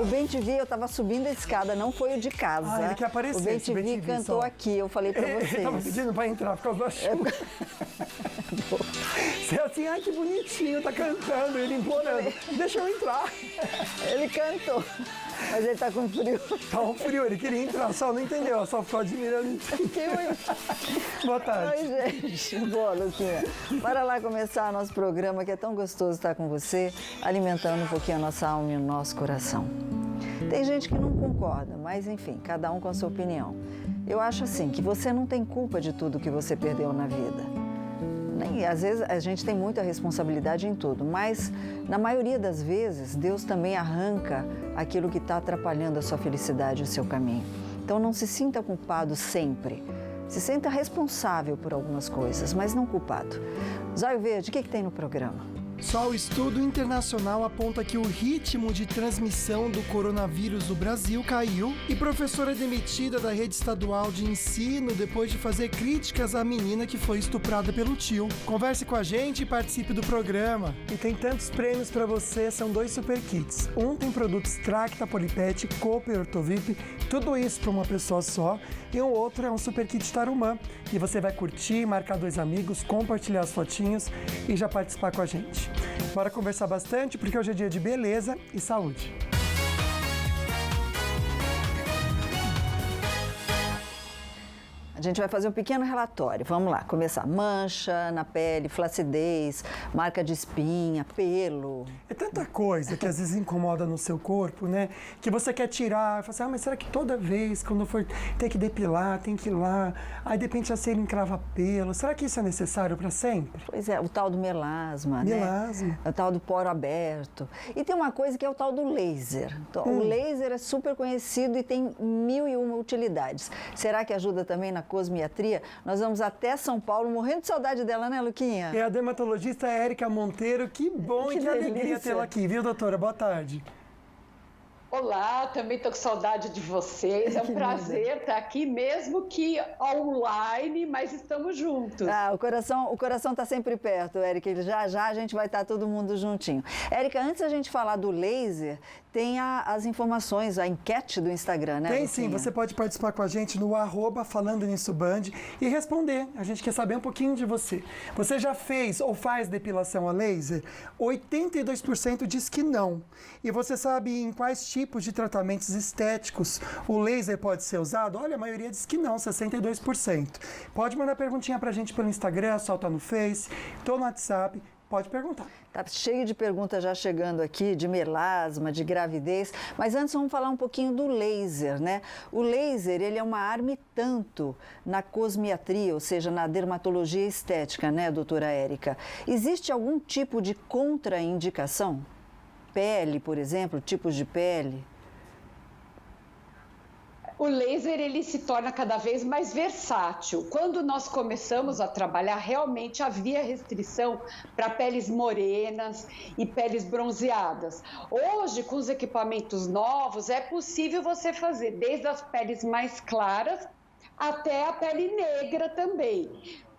O Bem-TV, eu tava subindo a escada, não foi o de casa. Ah, ele quer aparecer. O Bem-TV cantou só. aqui, eu falei pra vocês. Ele tava pedindo pra entrar por causa da chuva. Você é assim, ai que bonitinho, tá cantando, ele implorando. Deixa eu entrar. Ele cantou, mas ele tá com frio. Tá um frio, ele queria entrar, só não entendeu, só ficou admirando. Boa tarde. Oi, gente. Boa, Luquinha. Bora lá começar nosso programa, que é tão gostoso estar com você, alimentando um pouquinho a nossa alma e o nosso coração. Tem gente que não concorda, mas enfim, cada um com a sua opinião. Eu acho assim, que você não tem culpa de tudo que você perdeu na vida. E às vezes a gente tem muita responsabilidade em tudo, mas na maioria das vezes Deus também arranca aquilo que está atrapalhando a sua felicidade e o seu caminho. Então não se sinta culpado sempre. Se sinta responsável por algumas coisas, mas não culpado. Zóio Verde, o que tem no programa? Só o estudo internacional aponta que o ritmo de transmissão do coronavírus no Brasil caiu e professora é demitida da rede estadual de ensino depois de fazer críticas à menina que foi estuprada pelo tio. Converse com a gente e participe do programa. E tem tantos prêmios pra você, são 2 super kits. Um tem produtos Tracta, Polipet, Cooper, Ortovip, tudo isso pra uma pessoa só. E o outro é um super kit Tarumã. E você vai curtir, marcar 2 amigos, compartilhar as fotinhos e já participar com a gente. Bora conversar bastante, porque hoje é dia de beleza e saúde. A gente vai fazer um pequeno relatório. Vamos lá, começar. Mancha na pele, flacidez, marca de espinha, pelo. É tanta coisa que às vezes incomoda no seu corpo, né? Que você quer tirar, fala assim, mas será que toda vez, quando for ter que depilar, tem que ir lá, aí de repente a cera encrava pelo, será que isso é necessário para sempre? Pois é, o tal do melasma, Melasma. né? O tal do poro aberto. E tem uma coisa que é o tal do laser. Então, o laser é super conhecido e tem 1001 utilidades. Será que ajuda também na cosmiatria? Nós vamos até São Paulo, morrendo de saudade dela, né, Luquinha? É a dermatologista Érica Monteiro, que bom e que alegria tê-la aqui, viu, doutora? Boa tarde. Olá, também estou com saudade de vocês, é um prazer estar aqui, mesmo que online, mas estamos juntos. Ah, o coração está sempre perto, Érica, já a gente vai estar todo mundo juntinho. Érica, antes da gente falar do laser, tem as informações, a enquete do Instagram, né? Tem sim, você pode participar com a gente no @FalandoNissoBand e responder, a gente quer saber um pouquinho de você. Você já fez ou faz depilação a laser? 82% diz que não. E você sabe em quais tipos de tratamentos estéticos o laser pode ser usado? Olha, a maioria diz que não, 62%. Pode mandar perguntinha pra gente pelo Instagram, solta no Face, tô no WhatsApp, pode perguntar. Tá cheio de perguntas já chegando aqui, de melasma, de gravidez, mas antes vamos falar um pouquinho do laser, né? O laser, ele é uma arma e tanto na cosmiatria, ou seja, na dermatologia estética, né, doutora Érica? Existe algum tipo de contraindicação? Pele, por exemplo, tipos de pele? O laser, ele se torna cada vez mais versátil. Quando nós começamos a trabalhar, realmente havia restrição para peles morenas e peles bronzeadas. Hoje, com os equipamentos novos, é possível você fazer desde as peles mais claras até a pele negra também.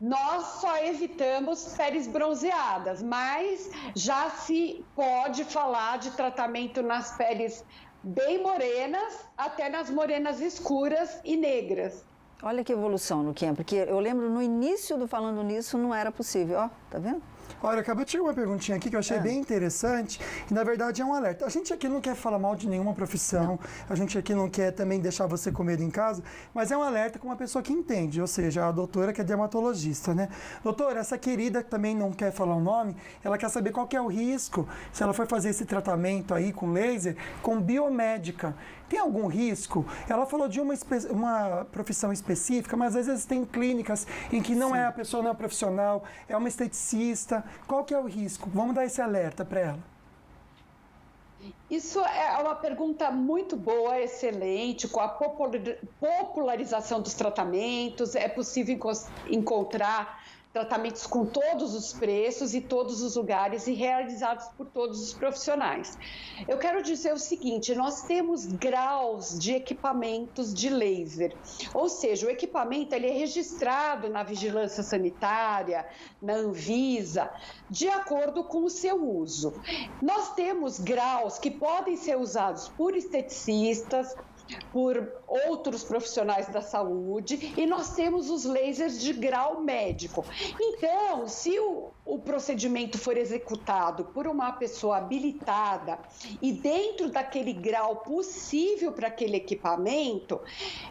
Nós só evitamos peles bronzeadas, mas já se pode falar de tratamento nas peles bem morenas, até nas morenas escuras e negras. Olha que evolução, Luquinha, porque eu lembro no início do Falando Nisso não era possível, ó, tá vendo? Olha, acabou de chegar uma perguntinha aqui que eu achei bem interessante e, na verdade, é um alerta. A gente aqui não quer falar mal de nenhuma profissão, a gente aqui não quer também deixar você com medo em casa, mas é um alerta com uma pessoa que entende, ou seja, a doutora que é dermatologista, né? Doutora, essa querida que também não quer falar o nome, ela quer saber qual que é o risco se ela for fazer esse tratamento aí com laser, com biomédica. Tem algum risco? Ela falou de uma profissão específica, mas às vezes tem clínicas em que não é a pessoa, não é profissional, é uma esteticista. Qual que é o risco? Vamos dar esse alerta para ela. Isso é uma pergunta muito boa, excelente. Com a popularização dos tratamentos, é possível encontrar tratamentos com todos os preços e todos os lugares e realizados por todos os profissionais. Eu quero dizer o seguinte, nós temos graus de equipamentos de laser, ou seja, o equipamento ele é registrado na Vigilância Sanitária, na Anvisa, de acordo com o seu uso. Nós temos graus que podem ser usados por esteticistas, por outros profissionais da saúde, e nós temos os lasers de grau médico. Então, se o procedimento for executado por uma pessoa habilitada e dentro daquele grau possível para aquele equipamento,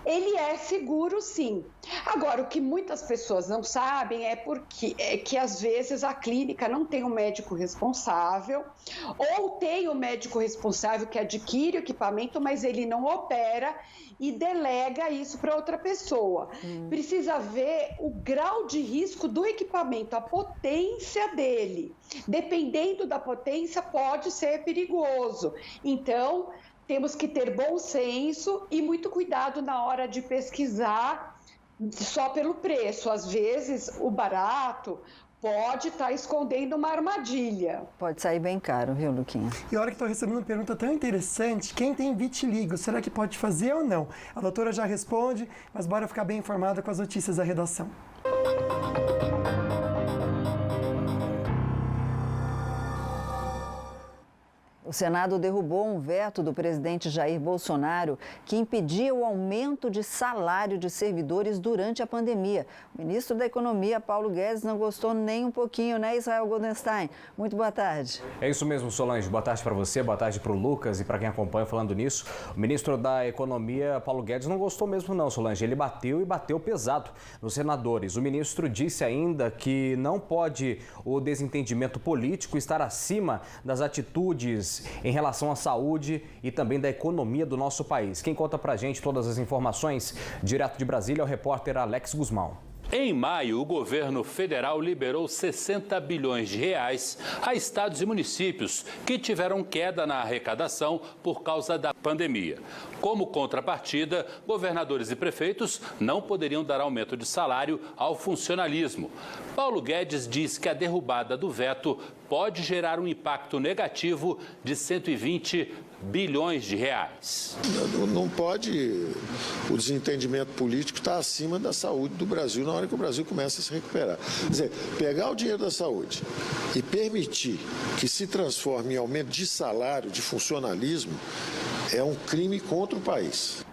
ele é seguro sim. Agora, o que muitas pessoas não sabem é que às vezes a clínica não tem um médico responsável, ou tem o médico responsável que adquire o equipamento, mas ele não opera e delega isso para outra pessoa. Precisa ver o grau de risco do equipamento, a potência dele. Dependendo da potência, pode ser perigoso. Então, temos que ter bom senso e muito cuidado na hora de pesquisar só pelo preço. Às vezes, o barato pode estar escondendo uma armadilha. Pode sair bem caro, viu, Luquinha? E a hora que estou recebendo uma pergunta tão interessante, quem tem vitiligo, será que pode fazer ou não? A doutora já responde, mas bora ficar bem informada com as notícias da redação. O Senado derrubou um veto do presidente Jair Bolsonaro que impedia o aumento de salário de servidores durante a pandemia. O ministro da Economia, Paulo Guedes, não gostou nem um pouquinho, né, Israel Goldenstein? Muito boa tarde. É isso mesmo, Solange. Boa tarde para você, boa tarde para o Lucas e para quem acompanha falando nisso. O ministro da Economia, Paulo Guedes, não gostou mesmo não, Solange. Ele bateu e bateu pesado nos senadores. O ministro disse ainda que não pode o desentendimento político estar acima das atitudes em relação à saúde e também da economia do nosso país. Quem conta pra gente todas as informações, direto de Brasília, é o repórter Alex Guzmão. Em maio, o governo federal liberou 60 bilhões de reais a estados e municípios que tiveram queda na arrecadação por causa da pandemia. Como contrapartida, governadores e prefeitos não poderiam dar aumento de salário ao funcionalismo. Paulo Guedes diz que a derrubada do veto pode gerar um impacto negativo de 120 bilhões de reais. Não pode o desentendimento político estar acima da saúde do Brasil na hora que o Brasil começa a se recuperar. Quer dizer, pegar o dinheiro da saúde e permitir que se transforme em aumento de salário, de funcionalismo, é um crime contra o país.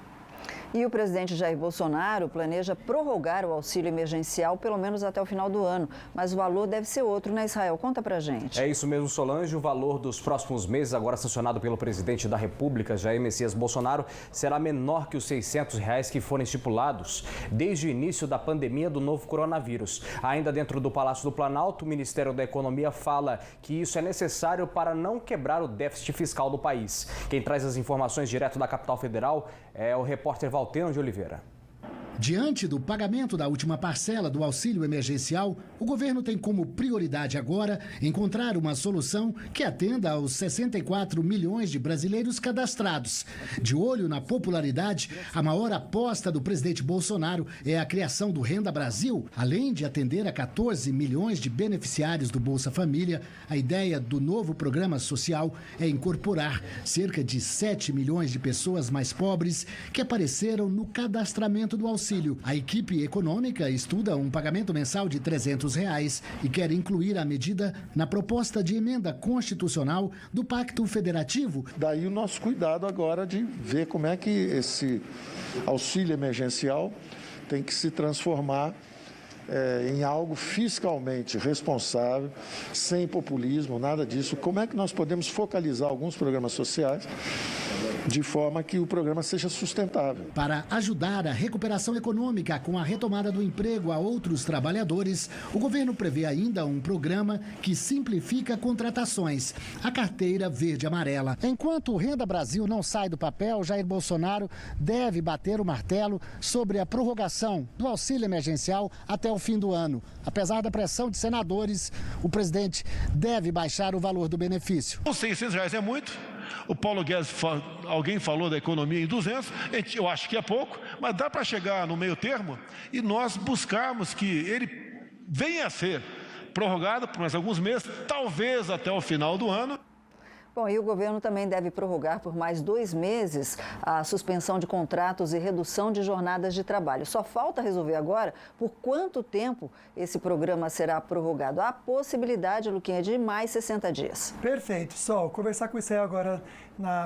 E o presidente Jair Bolsonaro planeja prorrogar o auxílio emergencial pelo menos até o final do ano. Mas o valor deve ser outro, né, Israel? Conta pra gente. É isso mesmo, Solange. O valor dos próximos meses, agora sancionado pelo presidente da República, Jair Messias Bolsonaro, será menor que os R$600 que foram estipulados desde o início da pandemia do novo coronavírus. Ainda dentro do Palácio do Planalto, o Ministério da Economia fala que isso é necessário para não quebrar o déficit fiscal do país. Quem traz as informações direto da capital federal é o repórter Valteno de Oliveira. Diante do pagamento da última parcela do auxílio emergencial, o governo tem como prioridade agora encontrar uma solução que atenda aos 64 milhões de brasileiros cadastrados. De olho na popularidade, a maior aposta do presidente Bolsonaro é a criação do Renda Brasil. Além de atender a 14 milhões de beneficiários do Bolsa Família, a ideia do novo programa social é incorporar cerca de 7 milhões de pessoas mais pobres que apareceram no cadastramento do auxílio. A equipe econômica estuda um pagamento mensal de R$300 e quer incluir a medida na proposta de emenda constitucional do Pacto Federativo. Daí o nosso cuidado agora de ver como é que esse auxílio emergencial tem que se transformar em algo fiscalmente responsável, sem populismo, nada disso. Como é que nós podemos focalizar alguns programas sociais de forma que o programa seja sustentável? Para ajudar a recuperação econômica com a retomada do emprego a outros trabalhadores, o governo prevê ainda um programa que simplifica contratações, a Carteira Verde-Amarela. Enquanto o Renda Brasil não sai do papel, Jair Bolsonaro deve bater o martelo sobre a prorrogação do auxílio emergencial até o fim do ano. Apesar da pressão de senadores, o presidente deve baixar o valor do benefício. Os R$600 é muito. O Paulo Guedes, alguém falou da economia em 200, eu acho que é pouco, mas dá para chegar no meio termo e nós buscarmos que ele venha a ser prorrogado por mais alguns meses, talvez até o final do ano. Bom, e o governo também deve prorrogar por mais 2 meses a suspensão de contratos e redução de jornadas de trabalho. Só falta resolver agora por quanto tempo esse programa será prorrogado. Há possibilidade, Luquinha, de mais 60 dias. Perfeito, Sol. Conversar com o Israel agora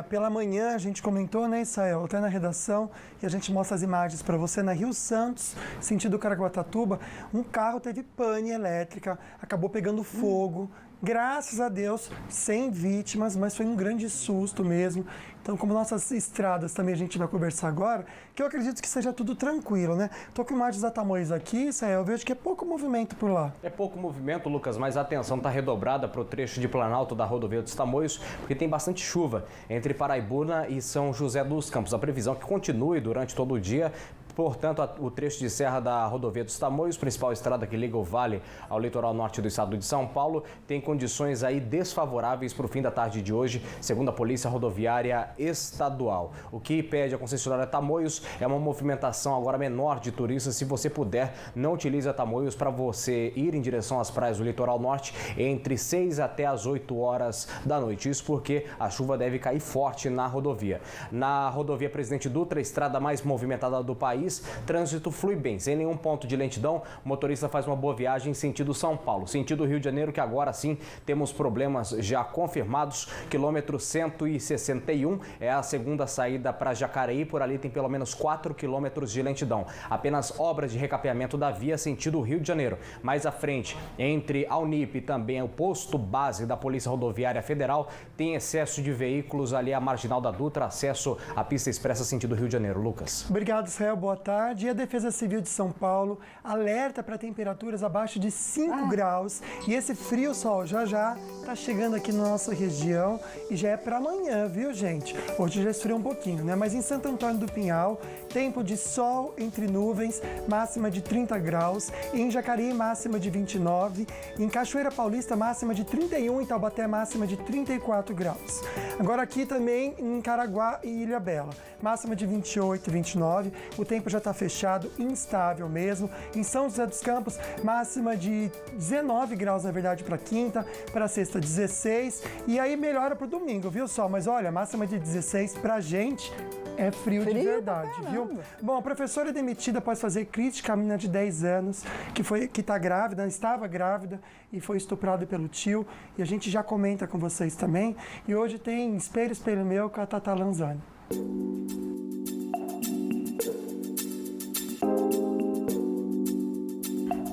pela manhã, a gente comentou, né, Israel, até na redação, e a gente mostra as imagens para você na Rio Santos, sentido Caraguatatuba. Um carro teve pane elétrica, acabou pegando fogo. Graças a Deus, sem vítimas, mas foi um grande susto mesmo. Então, como nossas estradas também a gente vai conversar agora, que eu acredito que seja tudo tranquilo, né? Tô com imagens da Tamoios aqui, Israel, eu vejo que é pouco movimento por lá. É pouco movimento, Lucas, mas a atenção está redobrada para o trecho de Planalto da rodovia dos Tamoios, porque tem bastante chuva entre Paraibuna e São José dos Campos. A previsão é que continue durante todo o dia. Portanto, o trecho de serra da rodovia dos Tamoios, principal estrada que liga o vale ao litoral norte do estado de São Paulo, tem condições aí desfavoráveis para o fim da tarde de hoje, segundo a Polícia Rodoviária Estadual. O que pede a concessionária Tamoios é uma movimentação agora menor de turistas. Se você puder, não utilize a Tamoios para você ir em direção às praias do litoral norte entre 6 até as 8 horas da noite. Isso porque a chuva deve cair forte na rodovia. Na rodovia Presidente Dutra, a estrada mais movimentada do país, trânsito flui bem, sem nenhum ponto de lentidão. O motorista faz uma boa viagem em sentido São Paulo, sentido Rio de Janeiro, que agora sim temos problemas já confirmados. Quilômetro 161 é a segunda saída para Jacareí, por ali tem pelo menos 4 quilômetros de lentidão. Apenas obras de recapeamento da via sentido Rio de Janeiro. Mais à frente, entre a Unip e também o posto base da Polícia Rodoviária Federal, tem excesso de veículos ali à marginal da Dutra, acesso à pista expressa sentido Rio de Janeiro. Lucas. Obrigado, Israel. Boa tarde. E a Defesa Civil de São Paulo alerta para temperaturas abaixo de 5 graus. E esse frio, Sol, já está chegando aqui na nossa região e já é para amanhã, viu, gente? Hoje já esfriou um pouquinho, né? Mas em Santo Antônio do Pinhal, tempo de sol entre nuvens, máxima de 30 graus. Em Jacareí, máxima de 29. Em Cachoeira Paulista, máxima de 31. Em Taubaté, máxima de 34 graus. Agora aqui também em Caraguá e Ilhabela, máxima de 28 e 29. O tempo já está fechado, instável mesmo. Em São José dos Campos, máxima de 19 graus, na verdade, para quinta, para sexta 16. E aí melhora para o domingo, viu, Sol? Mas olha, máxima de 16 para a gente é frio de verdade, viu? Bom, a professora demitida após fazer crítica à menina de 10 anos, que está grávida, estava grávida e foi estuprada pelo tio. E a gente já comenta com vocês também. E hoje tem Espelho, Espelho Meu com a Tata Lanzani.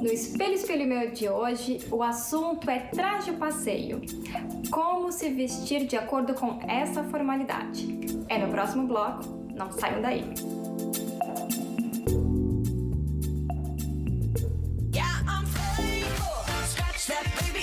No Espelho, Espelho Meu de hoje, o assunto é traje passeio. Como se vestir de acordo com essa formalidade? É no próximo bloco, não saiam daí.